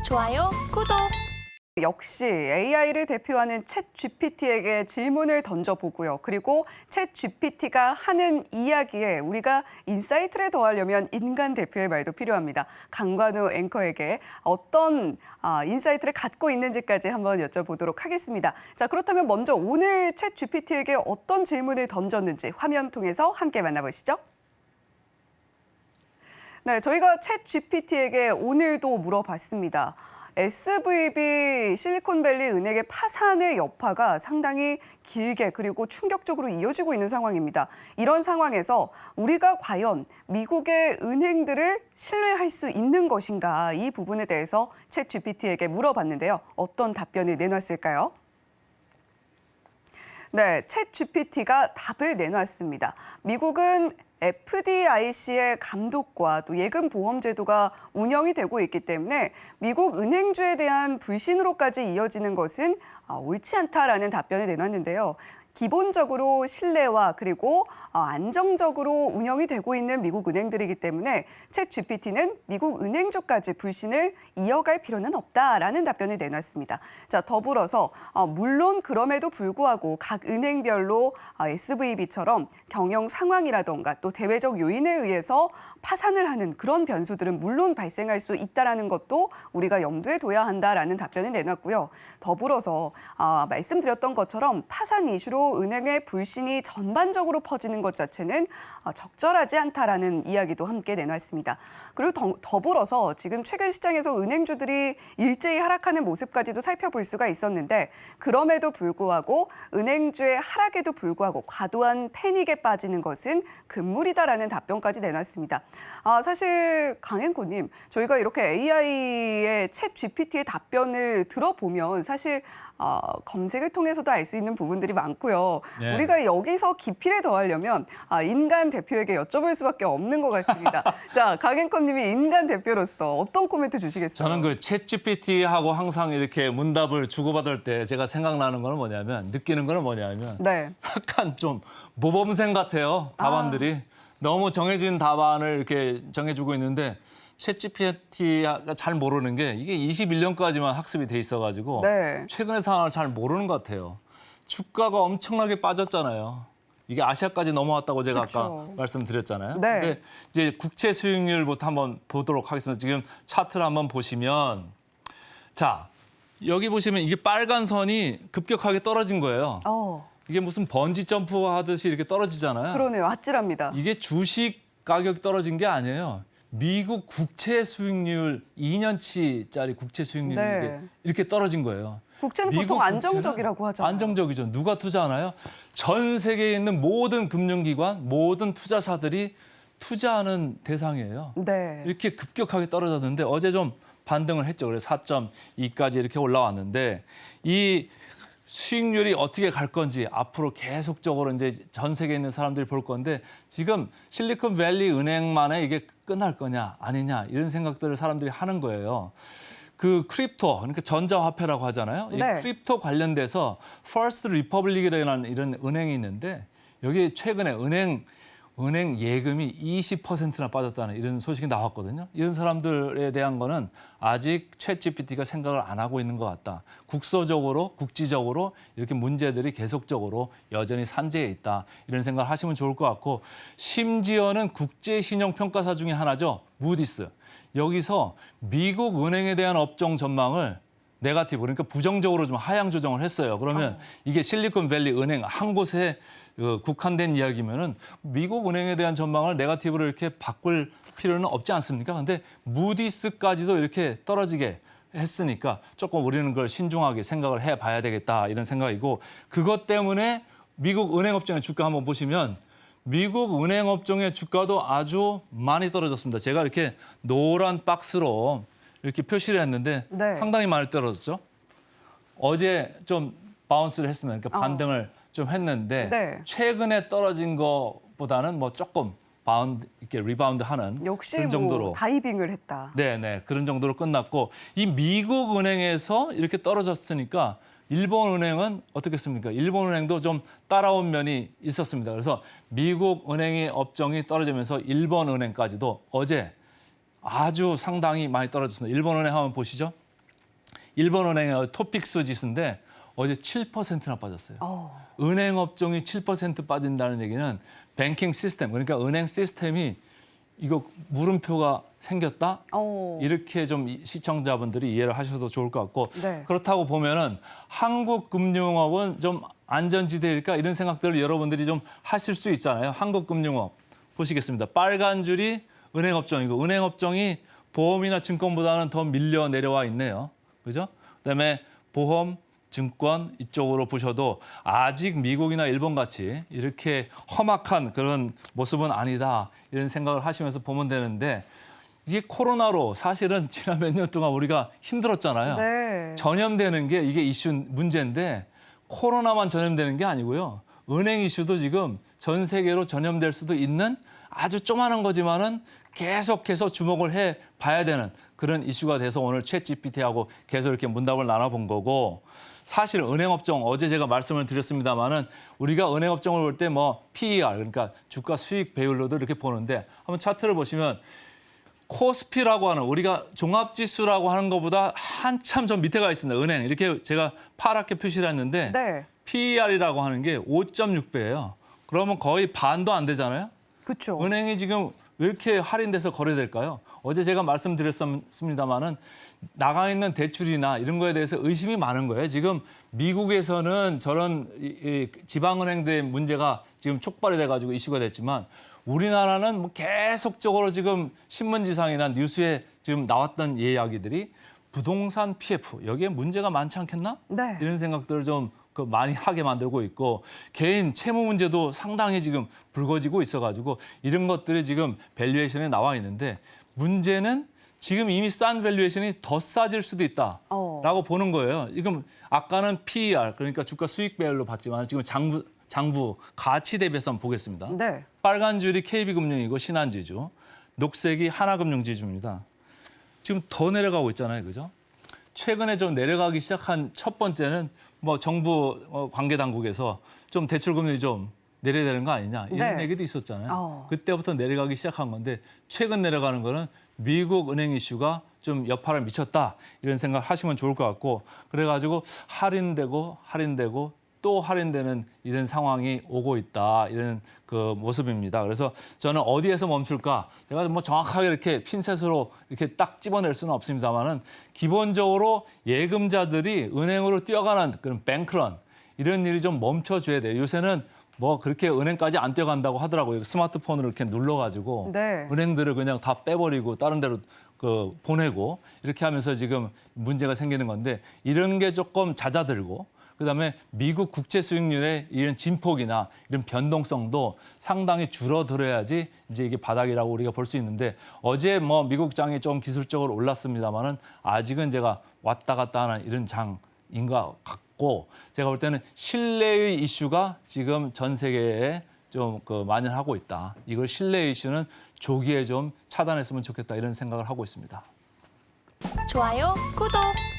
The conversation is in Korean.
좋아요, 구독! 역시 AI를 대표하는 챗 GPT에게 질문을 던져보고요. 그리고 챗 GPT가 하는 이야기에 우리가 인사이트를 더하려면 인간 대표의 말도 필요합니다. 강관우 앵커에게 어떤 인사이트를 갖고 있는지까지 한번 여쭤보도록 하겠습니다. 자, 그렇다면 먼저 오늘 챗 GPT에게 어떤 질문을 던졌는지 화면 통해서 함께 만나보시죠. 네, 저희가 챗 GPT에게 오늘도 물어봤습니다. SVB 실리콘밸리 은행의 파산의 여파가 상당히 길게 그리고 충격적으로 이어지고 있는 상황입니다. 이런 상황에서 우리가 과연 미국의 은행들을 신뢰할 수 있는 것인가, 이 부분에 대해서 챗 GPT에게 물어봤는데요. 어떤 답변을 내놨을까요? 네, 챗 GPT가 답을 내놨습니다. 미국은 FDIC의 감독과 또 예금 보험 제도가 운영이 되고 있기 때문에 미국 은행주에 대한 불신으로까지 이어지는 것은 옳지 않다라는 답변을 내놨는데요. 기본적으로 신뢰와 그리고 안정적으로 운영이 되고 있는 미국 은행들이기 때문에 챗 GPT는 미국 은행주까지 불신을 이어갈 필요는 없다라는 답변을 내놨습니다. 자, 더불어서 물론 그럼에도 불구하고 각 은행별로 SVB처럼 경영 상황이라던가 또 대외적 요인에 의해서 파산을 하는 그런 변수들은 물론 발생할 수 있다라는 것도 우리가 염두에 둬야 한다라는 답변을 내놨고요. 더불어서 말씀드렸던 것처럼 파산 이슈로 은행의 불신이 전반적으로 퍼지는 것 자체는 적절하지 않다라는 이야기도 함께 내놨습니다. 그리고 더불어서 지금 최근 시장에서 은행주들이 일제히 하락하는 모습까지도 살펴볼 수가 있었는데 그럼에도 불구하고 은행주의 하락에도 불구하고 과도한 패닉에 빠지는 것은 금물이다라는 답변까지 내놨습니다. 사실 강 앵커님, 저희가 이렇게 AI의 챗 GPT의 답변을 들어보면 사실 검색을 통해서도 알 수 있는 부분들이 많고요. 네. 우리가 여기서 깊이를 더하려면 인간 대표에게 여쭤볼 수밖에 없는 것 같습니다. 자, 강 앵커님이 인간 대표로서 어떤 코멘트 주시겠어요? 저는 그 챗GPT하고 항상 이렇게 문답을 주고받을 때 제가 생각나는 거는 뭐냐면, 느끼는 거는 뭐냐면 네. 약간 좀 모범생 같아요. 답안들이. 너무 정해진 답안을 이렇게 정해주고 있는데 챗GPT가 잘 모르는 게 이게 21년까지만 학습이 돼 있어가지고 네. 최근의 상황을 잘 모르는 것 같아요. 주가가 엄청나게 빠졌잖아요. 이게 아시아까지 넘어왔다고 제가 그쵸. 아까 말씀드렸잖아요. 네. 근데 이제 국채 수익률부터 한번 보도록 하겠습니다. 지금 차트를 한번 보시면, 자, 여기 보시면 이게 빨간 선이 급격하게 떨어진 거예요. 이게 무슨 번지 점프 하듯이 이렇게 떨어지잖아요. 그러네요. 아찔합니다. 이게 주식 가격이 떨어진 게 아니에요. 미국 국채 수익률 2년치짜리 국채 수익률이 네. 이렇게 떨어진 거예요. 국채는 미국 보통 국채는 안정적이라고 하잖아요. 안정적이죠. 누가 투자하나요? 전 세계에 있는 모든 금융기관, 모든 투자사들이 투자하는 대상이에요. 네. 이렇게 급격하게 떨어졌는데 어제 좀 반등을 했죠. 그래서 4.2까지 이렇게 올라왔는데 이 수익률이 어떻게 갈 건지 앞으로 계속적으로 이제 전 세계에 있는 사람들이 볼 건데, 지금 실리콘밸리 은행만에 이게 끝날 거냐 아니냐 이런 생각들을 사람들이 하는 거예요. 그 크립토, 그러니까 전자화폐라고 하잖아요. 네. 이 크립토 관련돼서 퍼스트 리퍼블릭이라는 이런 은행이 있는데 여기 최근에 은행 예금이 20%나 빠졌다는 이런 소식이 나왔거든요. 이런 사람들에 대한 거는 아직 챗 GPT가 생각을 안 하고 있는 것 같다. 국서적으로, 국지적으로 이렇게 문제들이 계속적으로 여전히 산재해 있다. 이런 생각을 하시면 좋을 것 같고, 심지어는 국제신용평가사 중에 하나죠. 무디스. 여기서 미국 은행에 대한 업종 전망을 네거티브, 그러니까 부정적으로 좀 하향 조정을 했어요. 그러면 이게 실리콘밸리 은행 한 곳에 국한된 이야기면은 미국 은행에 대한 전망을 네거티브로 이렇게 바꿀 필요는 없지 않습니까? 근데 무디스까지도 이렇게 떨어지게 했으니까 조금 우리는 그걸 신중하게 생각을 해봐야 되겠다, 이런 생각이고, 그것 때문에 미국 은행 업종의 주가 한번 보시면 미국 은행 업종의 주가도 아주 많이 떨어졌습니다. 제가 이렇게 노란 박스로 이렇게 표시를 했는데 네. 상당히 많이 떨어졌죠. 어제 좀 바운스를 했습니다. 그러니까 반등을 좀 했는데 네. 최근에 떨어진 것보다는 뭐 조금 이렇게 리바운드하는 역시 그런 정도로. 뭐 다이빙을 했다. 네, 그런 정도로 끝났고, 이 미국 은행에서 이렇게 떨어졌으니까 일본 은행은 어떻겠습니까? 일본 은행도 좀 따라온 면이 있었습니다. 그래서 미국 은행의 업종이 떨어지면서 일본 은행까지도 어제 아주 상당히 많이 떨어졌습니다. 일본 은행 한번 보시죠. 일본은행의 토픽스 지수인데 어제 7%나 빠졌어요. 은행 업종이 7% 빠진다는 얘기는 뱅킹 시스템, 그러니까 은행 시스템이 이거 물음표가 생겼다? 이렇게 좀 시청자분들이 이해를 하셔도 좋을 것 같고 네. 그렇다고 보면은 한국금융업은 좀 안전지대일까 이런 생각들을 여러분들이 좀 하실 수 있잖아요. 한국금융업 보시겠습니다. 빨간 줄이 은행업종이고 은행업종이 보험이나 증권보다는 더 밀려 내려와 있네요. 그죠? 그다음에 보험, 증권 이쪽으로 보셔도 아직 미국이나 일본 같이 이렇게 험악한 그런 모습은 아니다 이런 생각을 하시면서 보면 되는데 이게 코로나로 사실은 지난 몇 년 동안 우리가 힘들었잖아요. 네. 전염되는 게 이게 문제인데 코로나만 전염되는 게 아니고요. 은행 이슈도 지금 전 세계로 전염될 수도 있는 아주 조그마한 거지만은 계속해서 주목을 해 봐야 되는 그런 이슈가 돼서 오늘 챗GPT하고 계속 이렇게 문답을 나눠본 거고 사실 은행업종 어제 제가 말씀을 드렸습니다마는 우리가 은행업종을 볼 때 뭐 PER 그러니까 주가 수익 배율로도 이렇게 보는데 한번 차트를 보시면 코스피라고 하는 우리가 종합지수라고 하는 것보다 한참 저 밑에 가 있습니다. 은행 이렇게 제가 파랗게 표시를 했는데 네. PER이라고 하는 게 5.6배예요. 그러면 거의 반도 안 되잖아요. 그렇죠. 은행이 지금 왜 이렇게 할인돼서 거래될까요? 어제 제가 말씀드렸습니다마는 나가 있는 대출이나 이런 거에 대해서 의심이 많은 거예요. 지금 미국에서는 저런 지방은행들의 문제가 지금 촉발이 돼가지고 이슈가 됐지만 우리나라는 뭐 계속적으로 지금 신문지상이나 뉴스에 지금 나왔던 이야기들이 부동산 PF 여기에 문제가 많지 않겠나? 네. 이런 생각들을 좀 많이 하게 만들고 있고 개인 채무 문제도 상당히 지금 불거지고 있어가지고 이런 것들이 지금 밸류에이션에 나와 있는데 문제는 지금 이미 싼 밸류에이션이 더 싸질 수도 있다라고 보는 거예요. 지금 아까는 PER 그러니까 주가 수익 배열로 봤지만 지금 장부 가치 대비해서 한번 보겠습니다. 네. 빨간 줄이 KB금융이고 신한지주, 녹색이 하나금융지주입니다. 지금 더 내려가고 있잖아요, 그죠? 최근에 좀 내려가기 시작한 첫 번째는 뭐 정부 관계 당국에서 좀 대출 금리 좀 내려야 되는 거 아니냐 이런 네. 얘기도 있었잖아요. 그때부터 내려가기 시작한 건데 최근 내려가는 거는 미국 은행 이슈가 좀 여파를 미쳤다 이런 생각을 하시면 좋을 것 같고 그래가지고 할인되고 또 할인되는 이런 상황이 오고 있다 이런 그 모습입니다. 그래서 저는 어디에서 멈출까? 제가 뭐 정확하게 이렇게 핀셋으로 이렇게 딱 집어낼 수는 없습니다만은 기본적으로 예금자들이 은행으로 뛰어가는 그런 뱅크런 이런 일이 좀 멈춰줘야 돼요. 요새는 뭐 그렇게 은행까지 안 뛰어간다고 하더라고요. 스마트폰으로 이렇게 눌러가지고 네. 은행들을 그냥 다 빼버리고 다른 데로 보내고 이렇게 하면서 지금 문제가 생기는 건데 이런 게 조금 잦아들고 그다음에 미국 국채 수익률의 이런 진폭이나 이런 변동성도 상당히 줄어들어야지 이제 이게 바닥이라고 우리가 볼 수 있는데 어제 뭐 미국 장이 좀 기술적으로 올랐습니다만은 아직은 제가 왔다 갔다 하는 이런 장인 것 같고 제가 볼 때는 신뢰의 이슈가 지금 전 세계에 좀 만연하고 있다. 이걸 신뢰의 이슈는 조기에 좀 차단했으면 좋겠다 이런 생각을 하고 있습니다. 좋아요, 구독!